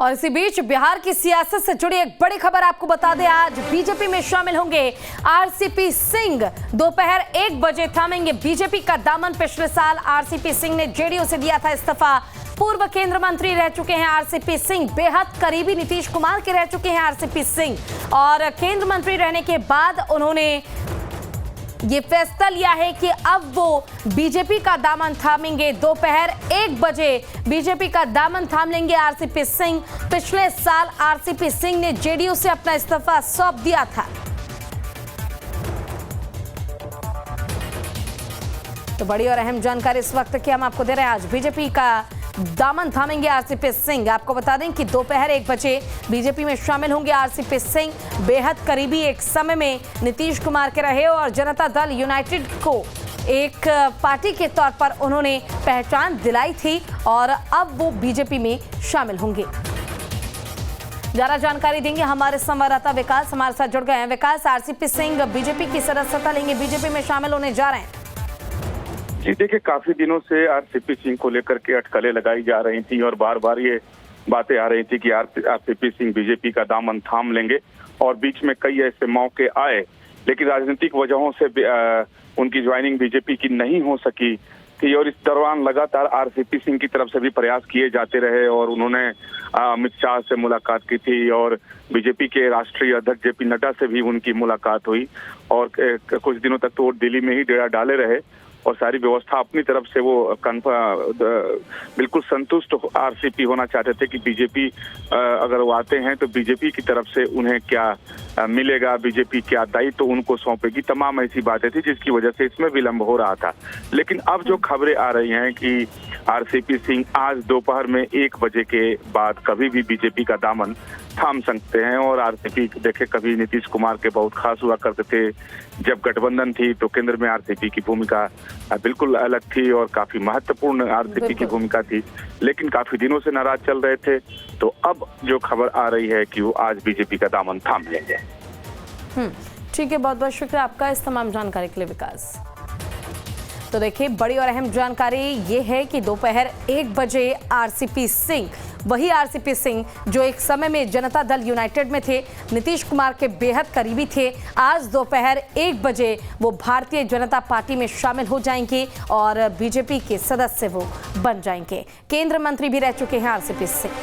और इसी बीच बिहार की सियासत से जुड़ी एक बड़ी खबर आपको बता दें। आज बीजेपी में शामिल होंगे आरसीपी सिंह। दोपहर 1 बजे थामेंगे बीजेपी का दामन। पिछले साल आरसीपी सिंह ने जेडीयू से दिया था इस्तीफा। पूर्व केंद्र मंत्री रह चुके हैं आरसीपी सिंह। बेहद करीबी नीतीश कुमार के रह चुके हैं आरसीपी सिंह और केंद्र मंत्री रहने के बाद उन्होंने ये फैसला लिया है कि अब वो बीजेपी का दामन थामेंगे। दोपहर 1 बजे बीजेपी का दामन थाम लेंगे आरसीपी सिंह। पिछले साल आरसीपी सिंह ने जेडीयू से अपना इस्तीफा सौंप दिया था। तो बड़ी और अहम जानकारी इस वक्त की हम आपको दे रहे हैं। आज बीजेपी का दामन थामेंगे आरसीपी सिंह। आपको बता दें कि दोपहर 1 बजे बीजेपी में शामिल होंगे आरसीपी सिंह। बेहद करीबी एक समय में नीतीश कुमार के रहे और जनता दल यूनाइटेड को एक पार्टी के तौर पर उन्होंने पहचान दिलाई थी और अब वो बीजेपी में शामिल होंगे। ज्यादा जानकारी देंगे हमारे संवाददाता विकास, हमारे साथ जुड़ गए हैं। विकास, आरसीपी सिंह बीजेपी की सदस्यता लेंगे, बीजेपी में शामिल होने जा रहे हैं। जी देखिए, काफी दिनों से आरसीपी सिंह को लेकर के अटकलें लगाई जा रही थी और बार बार ये बातें आ रही थी कि आरसीपी सिंह बीजेपी का दामन थाम लेंगे और बीच में कई ऐसे मौके आए, लेकिन राजनीतिक वजहों से उनकी ज्वाइनिंग बीजेपी की नहीं हो सकी थी और इस दौरान लगातार आरसीपी सिंह की तरफ से भी प्रयास किए जाते रहे और उन्होंने अमित शाह से मुलाकात की थी और बीजेपी के राष्ट्रीय अध्यक्ष जेपी नड्डा से भी उनकी मुलाकात हुई और कुछ दिनों तक तो वो दिल्ली में ही डेरा डाले रहे और सारी व्यवस्था अपनी तरफ से वो बिल्कुल संतुष्ट आरसीपी होना चाहते थे कि बीजेपी अगर वो आते हैं तो बीजेपी की तरफ से उन्हें क्या मिलेगा, बीजेपी क्या दायित्व उनको सौंपेगी, तमाम ऐसी बातें थी जिसकी वजह से इसमें विलंब हो रहा था। लेकिन अब जो खबरें आ रही हैं कि आरसीपी सिंह आज दोपहर में 1 बजे के बाद कभी भी बीजेपी का दामन थाम सकते हैं और आरसीपी देखे कभी नीतीश कुमार के बहुत खास हुआ करते थे। जब गठबंधन थी तो केंद्र में आरसीपी की भूमिका बिल्कुल अलग थी और काफी महत्वपूर्ण आरसीपी की भूमिका थी, लेकिन काफी दिनों से नाराज चल रहे थे। तो अब जो खबर आ रही है कि वो आज बीजेपी का दामन थाम लेंगे। ठीक है, बहुत बहुत शुक्रिया आपका इस तमाम जानकारी के लिए विकास। तो देखिए, बड़ी और अहम जानकारी ये है कि दोपहर 1 बजे आरसीपी सिंह, वही आरसीपी सिंह जो एक समय में जनता दल यूनाइटेड में थे, नीतीश कुमार के बेहद करीबी थे, आज दोपहर 1 बजे वो भारतीय जनता पार्टी में शामिल हो जाएंगे और बीजेपी के सदस्य वो बन जाएंगे। केंद्र मंत्री भी रह चुके हैं आरसीपी सिंह।